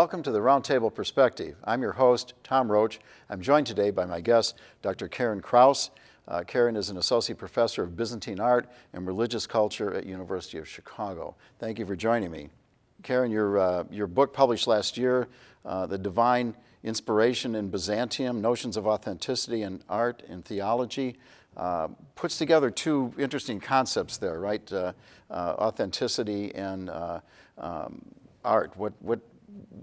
Welcome to the Roundtable Perspective. I'm your host, Tom Roach. I'm joined today by my guest, Dr. Karin Krause. Karin is an associate professor of Byzantine art and religious culture at University of Chicago. Thank you for joining me. Karin, your book published last year, The Divine Inspiration in Byzantium, Notions of Authenticity in Art and Theology, puts together two interesting concepts there, right? Authenticity and art.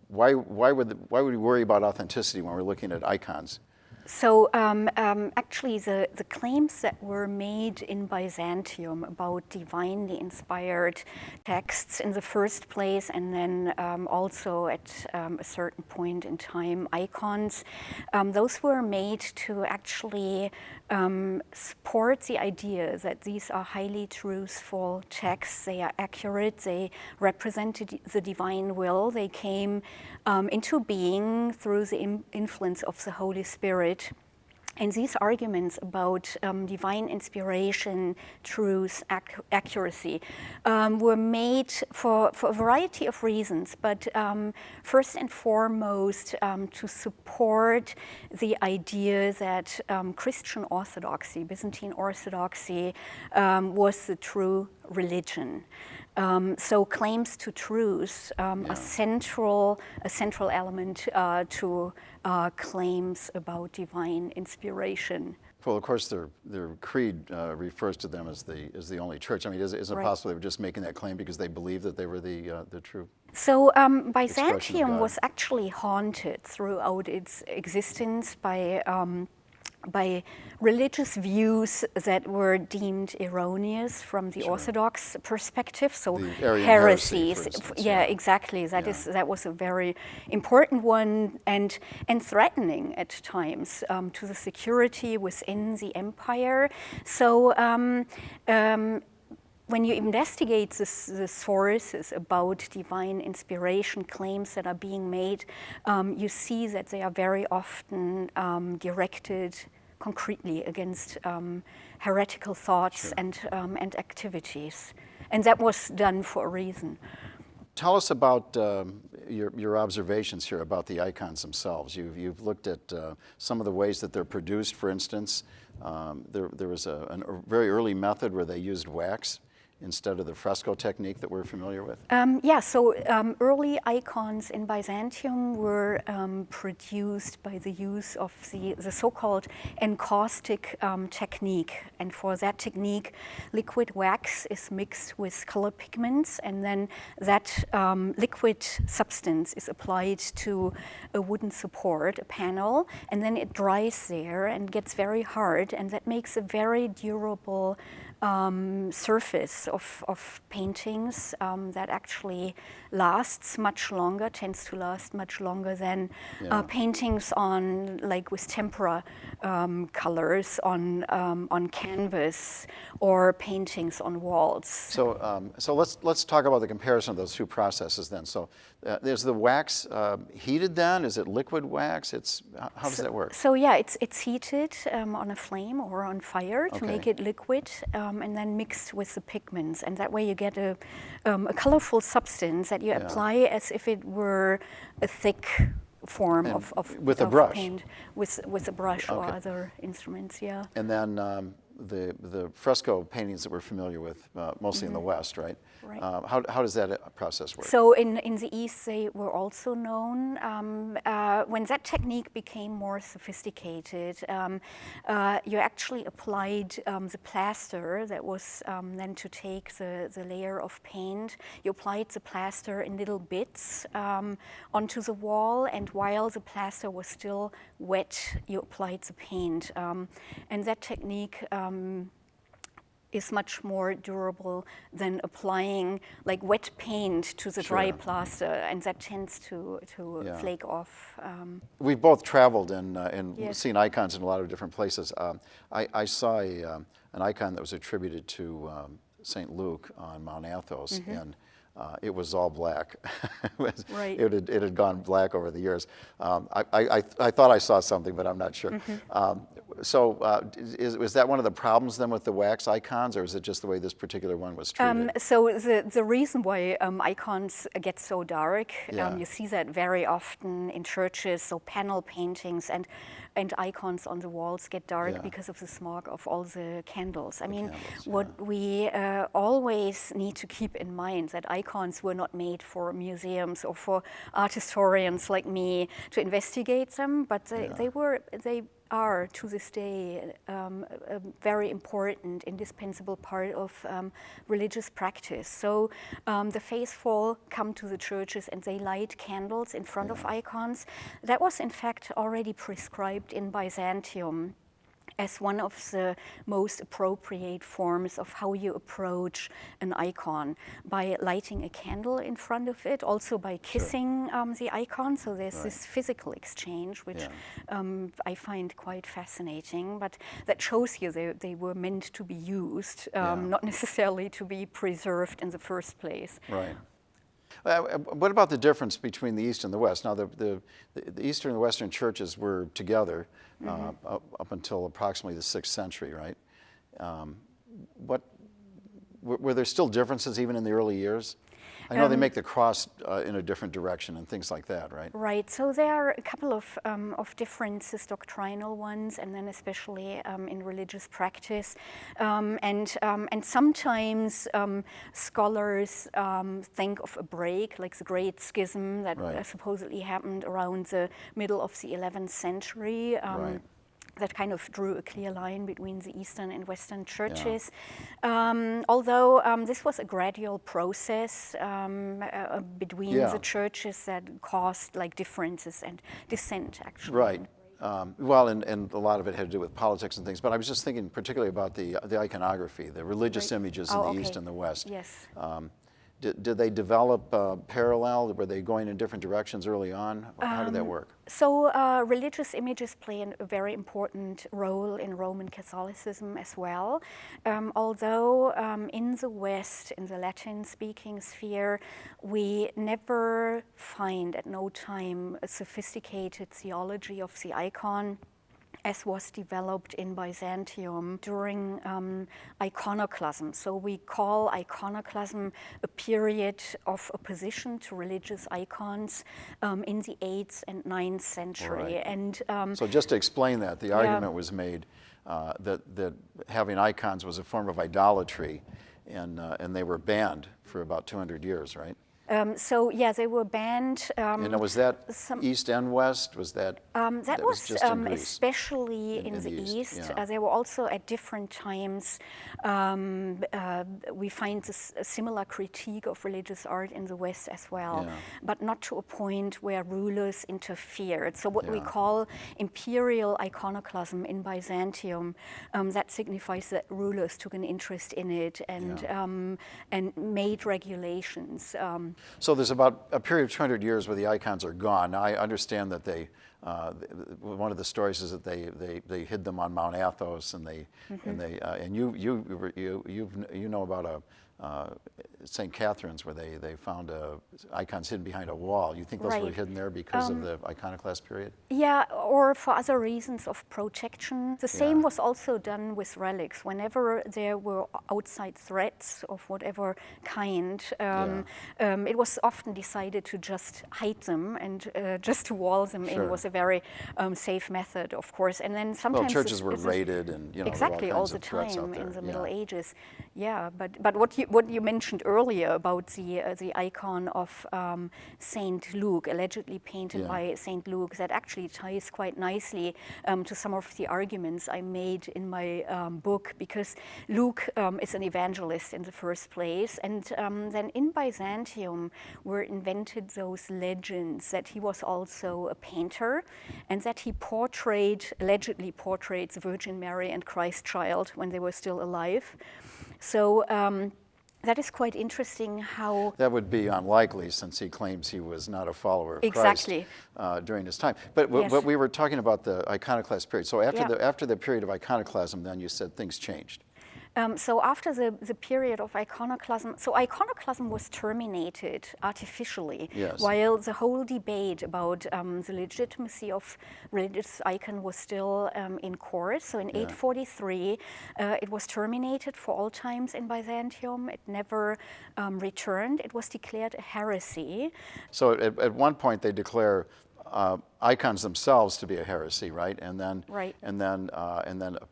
Why would we worry about authenticity when we're looking at icons? So actually the claims that were made in Byzantium about divinely inspired texts in the first place, and then also at a certain point in time icons, those were made to actually support the idea that these are highly truthful texts. They are accurate, they represented the divine will, they came into being through the influence of the Holy Spirit. And these arguments about divine inspiration, truth, accuracy were made for a variety of reasons, but first and foremost to support the idea that Christian Orthodoxy, Byzantine Orthodoxy, was the true religion. So claims to truth a central element to claims about divine inspiration. Well, of course, their creed refers to them as the only church. I mean, isn't it possible they were just making that claim because they believed that they were the true? So Byzantium was actually haunted throughout its existence by religious views that were deemed erroneous from the Orthodox perspective, so heresies. Yeah, exactly. That was a very important one and threatening at times to the security within the empire. So when you investigate the sources about divine inspiration claims that are being made, you see that they are very often directed concretely against heretical thoughts and activities. And that was done for a reason. Tell us about your observations here about the icons themselves. You've looked at some of the ways that they're produced. For instance, there was a very early method where they used wax instead of the fresco technique that we're familiar with? So early icons in Byzantium were produced by the use of the so-called encaustic technique. And for that technique, liquid wax is mixed with color pigments, and then that liquid substance is applied to a wooden support, a panel, and then it dries there and gets very hard, and that makes a very durable surface of paintings that actually lasts much longer, tends to last much longer than paintings on, like with tempera colors on canvas or paintings on walls. So let's talk about the comparison of those two processes then. So is the wax heated then? Is it liquid wax? How does that work? So yeah, it's heated on a flame or on fire to make it liquid, and then mixed with the pigments, and that way you get a colorful substance that you apply as if it were a thick form of with a brush paint with a brush or other instruments. And then the fresco paintings that we're familiar with, mostly in the West, right? Right. How does that process work? So in the East, they were also known. When that technique became more sophisticated, you actually applied the plaster that was then to take the layer of paint. You applied the plaster in little bits onto the wall, and while the plaster was still wet, you applied the paint. And that technique is much more durable than applying like wet paint to the dry plaster, and that tends to flake off. We've both traveled and seen icons in a lot of different places. I saw an icon that was attributed to St. Luke on Mount Athos, and it was all black. Right. It had gone black over the years. I thought I saw something, but I'm not sure. Was that one of the problems then with the wax icons, or is it just the way this particular one was treated? So the reason why icons get so dark, you see that very often in churches, so panel paintings and icons on the walls get dark because of the smog of all the candles. I mean, what we always need to keep in mind that icons were not made for museums or for art historians like me to investigate them, but they are to this day a very important, indispensable part of religious practice. So the faithful come to the churches and they light candles in front of icons. That was in fact already prescribed in Byzantium as one of the most appropriate forms of how you approach an icon, by lighting a candle in front of it, also by kissing the icon. So there's this physical exchange, which I find quite fascinating, but that shows you they were meant to be used, not necessarily to be preserved in the first place. Right. What about the difference between the East and the West? Now, the Eastern and the Western churches were together up until approximately the 6th century, right? Were there still differences even in the early years? I know they make the cross in a different direction and things like that, right? Right. So there are a couple of differences, doctrinal ones, and then especially in religious practice, and sometimes scholars think of a break, like the Great Schism that supposedly happened around the middle of the 11th century. That kind of drew a clear line between the Eastern and Western churches. Although this was a gradual process between the churches that caused like differences and dissent, actually. Right. Well, and a lot of it had to do with politics and things, but I was just thinking particularly about the iconography, the religious images in the East and the West. Yes. Did they develop parallel? Were they going in different directions early on? How did that work? So religious images play a very important role in Roman Catholicism as well. Although in the West, in the Latin-speaking sphere, we never find at no time a sophisticated theology of the icon as was developed in Byzantium during iconoclasm. So we call iconoclasm a period of opposition to religious icons in the 8th and 9th century. Right. And so just to explain that, the argument was made that having icons was a form of idolatry, and they were banned for about 200 years, right? So yeah, they were banned. And was that East and West? Was that? That was just in Greece? Especially in the East. There were also at different times. We find this a similar critique of religious art in the West as well, but not to a point where rulers interfered. So what we call imperial iconoclasm in Byzantium, that signifies that rulers took an interest in it and made regulations. So there's about a period of 200 years where the icons are gone. Now, I understand that one of the stories is that they hid them on Mount Athos, and you know about St. Catherine's where they found icons hidden behind a wall. You think those were hidden there because of the iconoclast period? Yeah, or for other reasons of protection. The same was also done with relics. Whenever there were outside threats of whatever kind, it was often decided to just hide them, and just to wall them in was a very safe method, of course. And then sometimes churches were raided, and exactly all the time in the Middle Ages. Yeah, but what you mentioned earlier about the icon of Saint Luke, allegedly painted by Saint Luke, that actually ties quite nicely to some of the arguments I made in my book, because Luke is an evangelist in the first place, and then in Byzantium were invented those legends that he was also a painter, and that he allegedly portrayed the Virgin Mary and Christ child when they were still alive. So that is quite interesting how... That would be unlikely, since he claims he was not a follower of Christ during his time. But we were talking about the iconoclast period. So after the period of iconoclasm, then you said things changed. So after the period of iconoclasm, so iconoclasm was terminated artificially, Yes. while the whole debate about the legitimacy of religious icon was still in course. So in 843, it was terminated for all times in Byzantium. It never returned. It was declared a heresy. So at one point they declare icons themselves to be a heresy, right? And then, Right. and then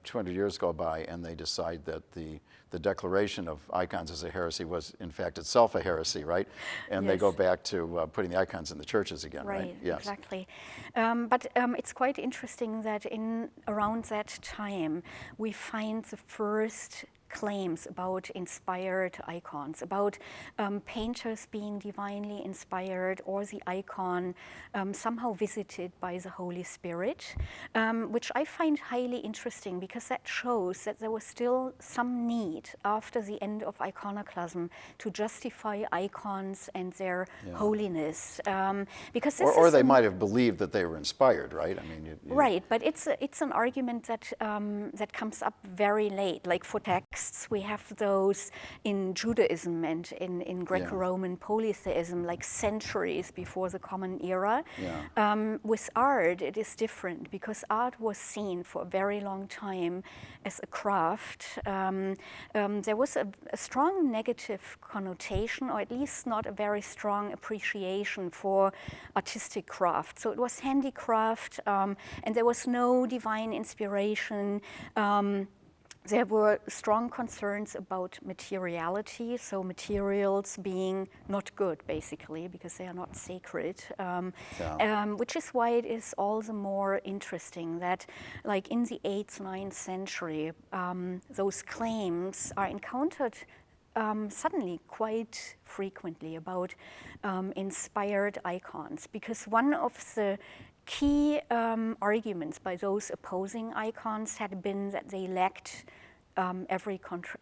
200 years go by, and they decide that the declaration of icons as a heresy was, in fact, itself a heresy, right? And they Yes. go back to putting the icons in the churches again, right? Right, Yes. exactly. But it's quite interesting that in around that time we find the first claims about inspired icons, about painters being divinely inspired, or the icon somehow visited by the Holy Spirit, which I find highly interesting because that shows that there was still some need after the end of iconoclasm to justify icons and their holiness. Because this Or is they might have believed that they were inspired, right? I mean, right, but it's an argument that that comes up very late. Like for texts, we have those in Judaism and in Greco-Roman polytheism, like centuries before the Common Era. With art, it is different because art was seen for a very long time as a craft. There was a strong negative connotation, or at least not a very strong appreciation for artistic craft. So it was handicraft, and there was no divine inspiration. There were strong concerns about materiality, so materials being not good, basically, because they are not sacred, which is why it is all the more interesting that, like in the 8th, 9th century, those claims are encountered suddenly quite frequently about inspired icons, because one of the key arguments by those opposing icons had been that they lacked every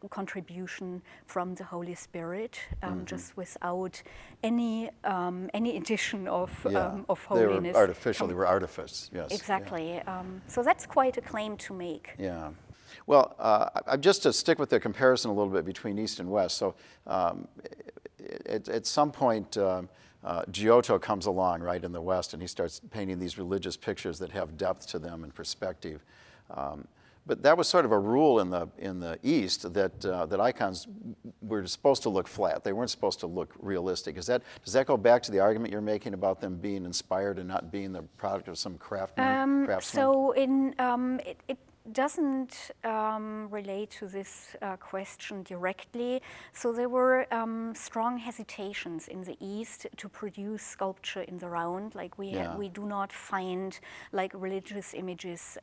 contribution from the Holy Spirit, just without any addition of holiness. They were artificial. They were artifice. Yes. Exactly. So that's quite a claim to make. Yeah. Well, just to stick with the comparison a little bit between East and West. So, at some point, Giotto comes along, right, in the West, and he starts painting these religious pictures that have depth to them and perspective. But that was sort of a rule in the East that icons were supposed to look flat. They weren't supposed to look realistic. Does that go back to the argument you're making about them being inspired and not being the product of some craftsman? So it doesn't relate to this question directly. So there were strong hesitations in the East to produce sculpture in the round. Like we do not find like religious images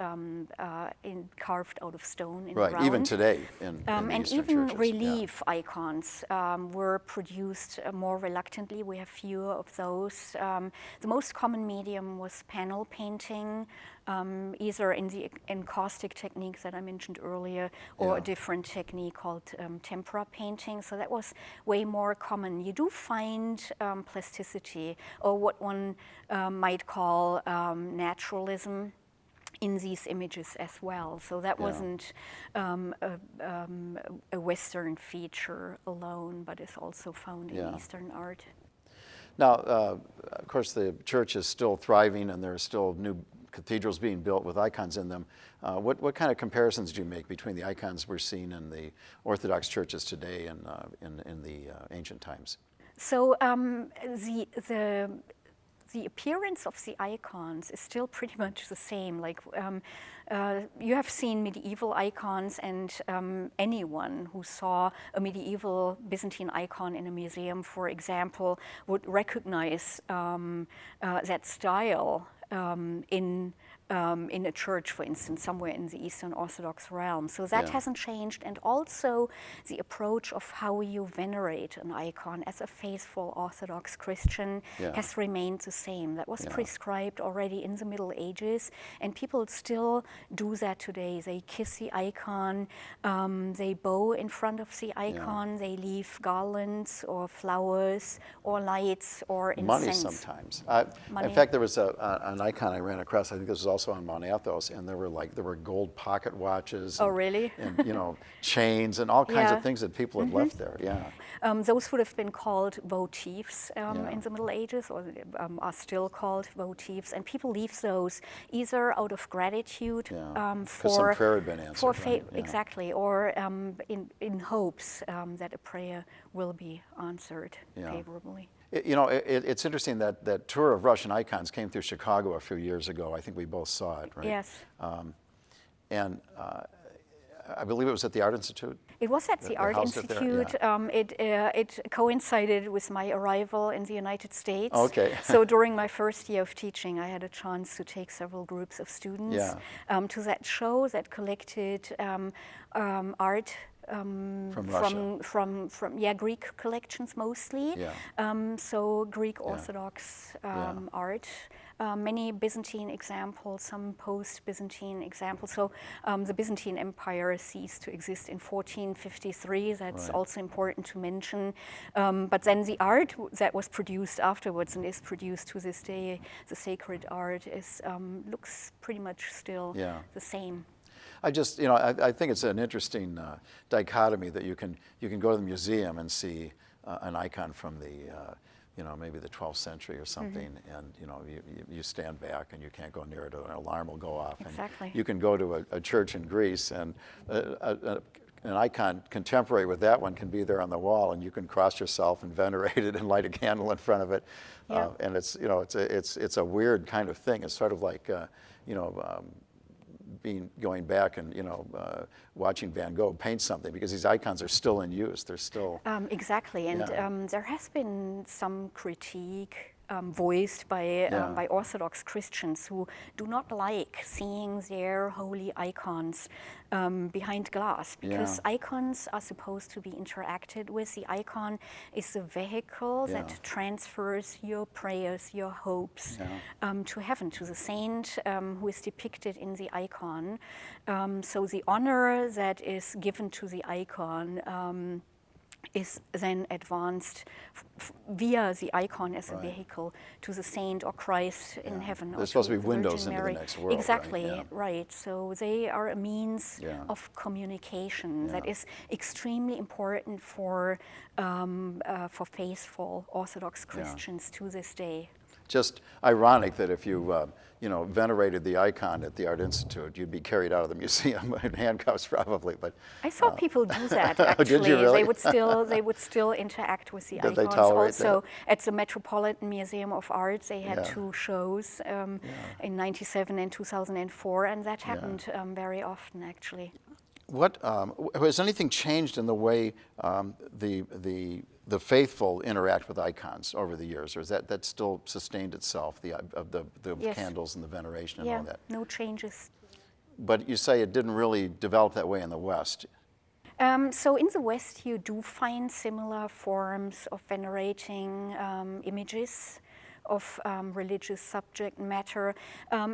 carved out of stone in the round. Right, even today in and Eastern even churches. relief icons were produced more reluctantly. We have fewer of those. The most common medium was panel painting, either in the encaustic technique that I mentioned earlier, or a different technique called tempera painting. So that was way more common. You do find plasticity, or what one might call naturalism, in these images as well. So that wasn't a Western feature alone, but is also found in Eastern art. Now, of course, the church is still thriving, and there are still new cathedrals being built with icons in them. What kind of comparisons do you make between the icons we're seeing in the Orthodox churches today and in the ancient times? So the appearance of the icons is still pretty much the same. Like you have seen medieval icons, and anyone who saw a medieval Byzantine icon in a museum, for example, would recognize that style in a church, for instance, somewhere in the Eastern Orthodox realm. So that hasn't changed. And also the approach of how you venerate an icon as a faithful Orthodox Christian has remained the same. That was prescribed already in the Middle Ages, and people still do that today. They kiss the icon, they bow in front of the icon, they leave garlands or flowers or lights or incense. Money sometimes. In fact, there was an icon I ran across, I think this was also also on Mount Athos, and there were gold pocket watches. Oh, And, really? and chains and all kinds Yeah. of things that people had left there. Yeah. Those would have been called votives Yeah. in the Middle Ages, or are still called votives. And people leave those either out of gratitude Yeah. 'Cause for some prayer had been answered. Right? Yeah. exactly, or in hopes that a prayer will be answered Yeah. favorably. It's interesting that tour of Russian icons came through Chicago a few years ago. I think we both saw it, right? Yes. And I believe it was at the Art Institute. It was at the Art housed it there, Institute. yeah. It coincided with my arrival in the United States. Okay. So during my first year of teaching, I had a chance to take several groups of students Yeah. to that show that collected art From Russia. from Greek collections mostly. Yeah. So Greek Orthodox art, many Byzantine examples, some post-Byzantine examples. So the Byzantine Empire ceased to exist in 1453. That's Right. also important to mention. But then the art that was produced afterwards and is produced to this day, the sacred art, looks pretty much still the same. I just, I think it's an interesting dichotomy that you can go to the museum and see an icon from the, maybe the 12th century or something, and you stand back and you can't go near it, or an alarm will go off. Exactly. And you can go to a church in Greece, and an icon contemporary with that one can be there on the wall, and you can cross yourself and venerate it and light a candle in front of it. Yeah. And it's a weird kind of thing. It's sort of like going back and watching Van Gogh paint something, because these icons are still in use. They're still exactly, and there has been some critique voiced by Orthodox Christians who do not like seeing their holy icons behind glass, because icons are supposed to be interacted with. The icon is the vehicle that transfers your prayers, your hopes to heaven, to the saint who is depicted in the icon. So the honor that is given to the icon is then advanced via the icon as a vehicle to the saint or Christ in heaven. There's supposed to be the windows Virgin into Mary. the next world. Exactly, right? right. So they are a means of communication that is extremely important for faithful Orthodox Christians to this day. Just ironic that if you venerated the icon at the Art Institute, you'd be carried out of the museum in handcuffs probably. But I saw people do that. Actually, Did you really? They would still interact with the Did they icons. tolerate Also, that? at the Metropolitan Museum of Art, they had two shows in '97 and 2004, and that happened very often, actually. What has anything changed in the way the faithful interact with icons over the years, or is that still sustained itself? The candles and the veneration and all that. No changes. But you say it didn't really develop that way in the West. So in the West, you do find similar forms of venerating images of religious subject matter.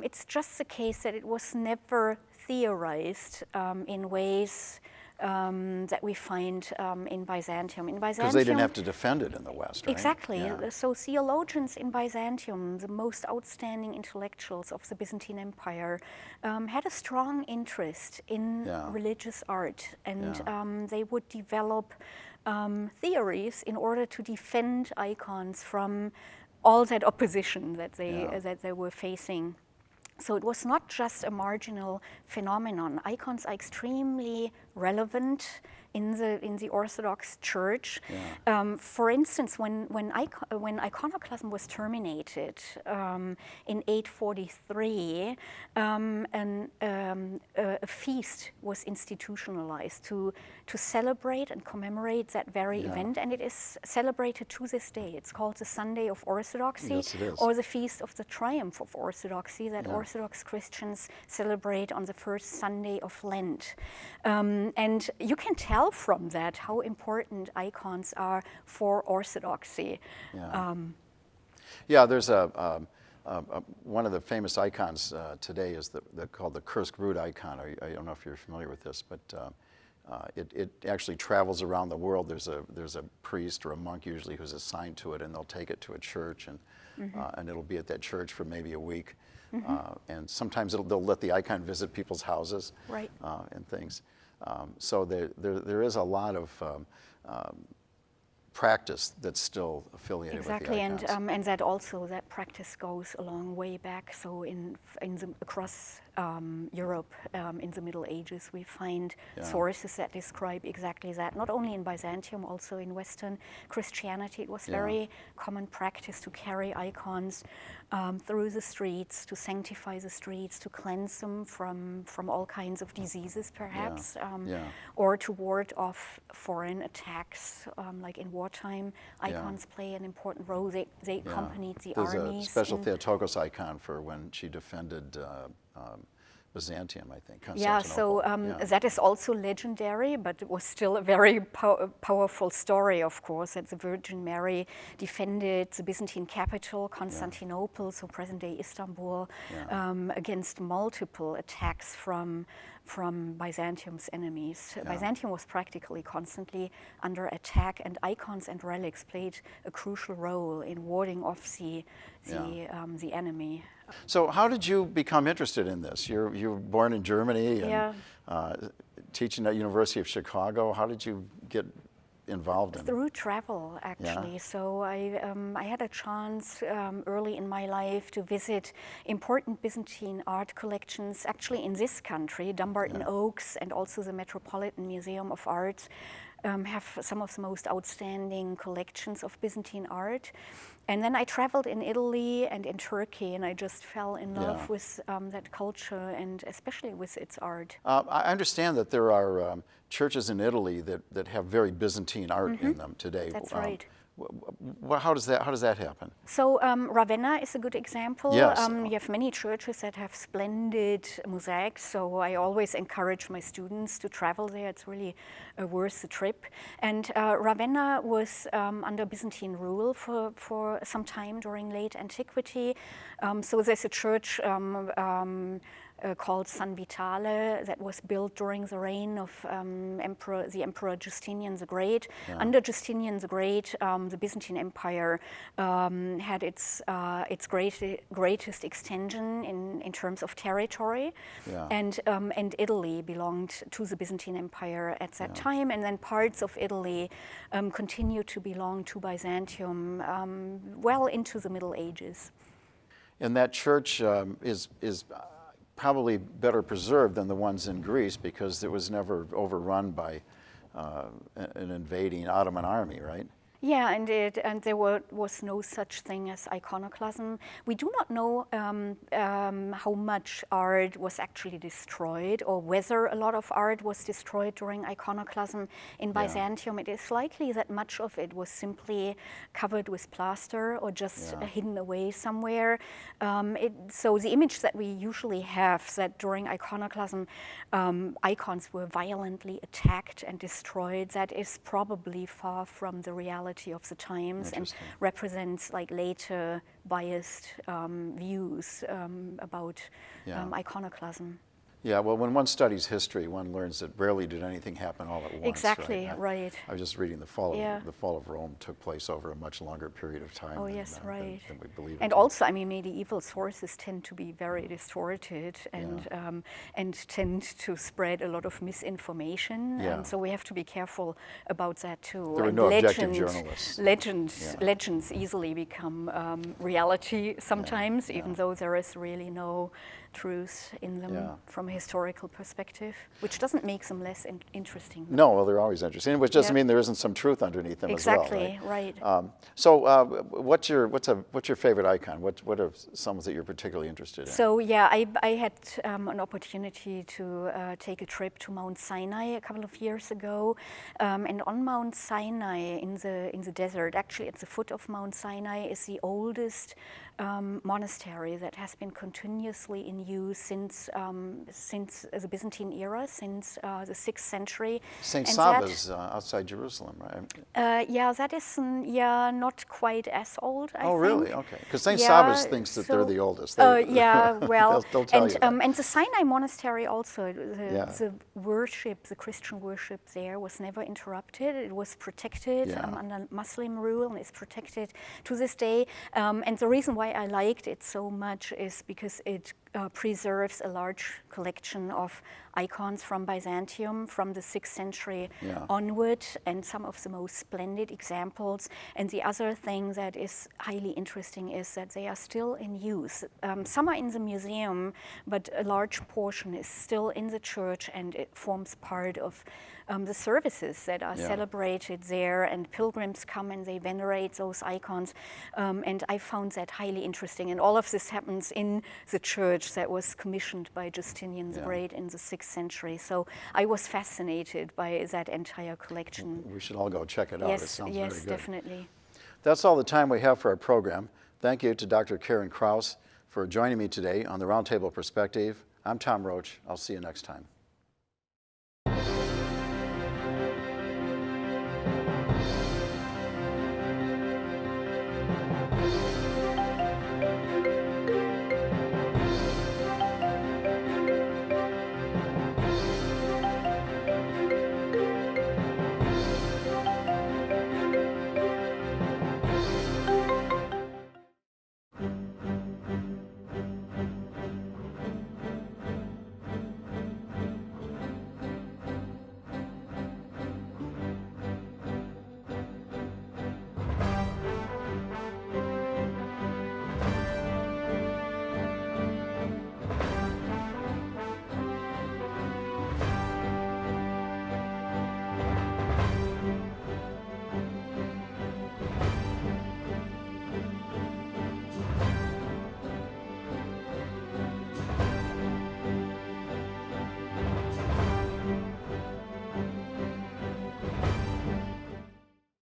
It's just the case that it was never theorized in ways that we find in Byzantium. Because they didn't have to defend it in the West, right? Exactly. Yeah. So theologians in Byzantium, the most outstanding intellectuals of the Byzantine Empire, had a strong interest in religious art, and they would develop theories in order to defend icons from all that opposition that they were facing. So it was not just a marginal phenomenon. Icons are extremely relevant in the Orthodox Church. For instance, when iconoclasm was terminated in 843, a feast was institutionalized to celebrate and commemorate that very event, and it is celebrated to this day. It's called the Sunday of Orthodoxy, Yes, it is. or the Feast of the Triumph of Orthodoxy that Orthodox Christians celebrate on the first Sunday of Lent. And you can tell from that how important icons are for Orthodoxy. There's one of the famous icons today is called the Cursed Brood icon. I don't know if you're familiar with this, but it actually travels around the world. There's a priest or a monk usually who's assigned to it, and they'll take it to a church, and it'll be at that church for maybe a week. And sometimes they'll let the icon visit people's houses, Right. And things. So there is a lot of practice that's still affiliated Exactly, with the icons. and that practice goes a long way back. So across Europe in the Middle Ages, we find sources that describe exactly that. Not only in Byzantium, also in Western Christianity, it was very common practice to carry icons through the streets, to sanctify the streets, to cleanse them from all kinds of diseases, perhaps, or to ward off foreign attacks. Like in wartime, icons play an important role. They accompanied the There's armies. a special Theotokos icon for when she defended Byzantium, I think. Yeah, so that is also legendary, but it was still a very powerful story, of course, that the Virgin Mary defended the Byzantine capital, Constantinople, so present-day Istanbul, against multiple attacks from Byzantium's enemies. Byzantium was practically constantly under attack, and icons and relics played a crucial role in warding off the enemy. So how did you become interested in this? You were born in Germany and teaching at University of Chicago. How did you get involved in it? Through travel, actually. Yeah. So I had a chance early in my life to visit important Byzantine art collections, actually in this country. Dumbarton Oaks and also the Metropolitan Museum of Art have some of the most outstanding collections of Byzantine art. And then I traveled in Italy and in Turkey, and I just fell in love with that culture and especially with its art. I understand that there are churches in Italy that have very Byzantine art in them today. That's right. How does that happen? So Ravenna is a good example. Yes. You have many churches that have splendid mosaics, so I always encourage my students to travel there. It's really worth the trip. And Ravenna was under Byzantine rule for some time during late antiquity. So there's a church called San Vitale that was built during the reign of the Emperor Justinian the Great. Under Justinian the Great, the Byzantine Empire had its greatest extension in terms of territory, and Italy belonged to the Byzantine Empire at that time, and then parts of Italy continued to belong to Byzantium well into the Middle Ages. And that church is probably better preserved than the ones in Greece because it was never overrun by an invading Ottoman army, right? Yeah, and there was no such thing as iconoclasm. We do not know how much art was actually destroyed or whether a lot of art was destroyed during iconoclasm in Byzantium. It is likely that much of it was simply covered with plaster or just hidden away somewhere. So the image that we usually have that during iconoclasm icons were violently attacked and destroyed, that is probably far from the reality of the times and represents like later biased views about iconoclasm. Yeah, well, when one studies history, one learns that rarely did anything happen all at once. Exactly, right. I was just reading the fall of Rome took place over a much longer period of time than we believe. And also, I mean, medieval sources tend to be very distorted and tend to spread a lot of misinformation. So we have to be careful about that too. There are no objective journalists. Legends easily become reality sometimes, even though there is really no truth in them from a historical perspective, which doesn't make them less interesting. No, well, they're always interesting, which doesn't mean there isn't some truth underneath them as well. Exactly, right. So what's your favorite icon? What are some that you're particularly interested in? So yeah, I had an opportunity to take a trip to Mount Sinai a couple of years ago, and on Mount Sinai in the desert, actually at the foot of Mount Sinai, is the oldest monastery that has been continuously in use since the Byzantine era, since the 6th century. St. And Sava's outside Jerusalem, right? yeah, that is not quite as old, I think. Oh, really? Okay. Because St. Sava's thinks that they're the oldest. Yeah, well, they'll tell you that. And the Sinai Monastery also, Yeah. the worship, the Christian worship there was never interrupted. It was protected under Muslim rule and is protected to this day. And the reason why I liked it so much is because it preserves a large collection of icons from Byzantium from the 6th century onward, and some of the most splendid examples. And the other thing that is highly interesting is that they are still in use. Some are in the museum, but a large portion is still in the church, and it forms part of the services that are celebrated there, and pilgrims come and they venerate those icons. And I found that highly interesting. And all of this happens in the church that was commissioned by Justinian the Great in the 6th century. So I was fascinated by that entire collection. We should all go check it out. It sounds very good. Yes, definitely. That's all the time we have for our program. Thank you to Dr. Karin Krause for joining me today on the Roundtable Perspective. I'm Tom Roach. I'll see you next time.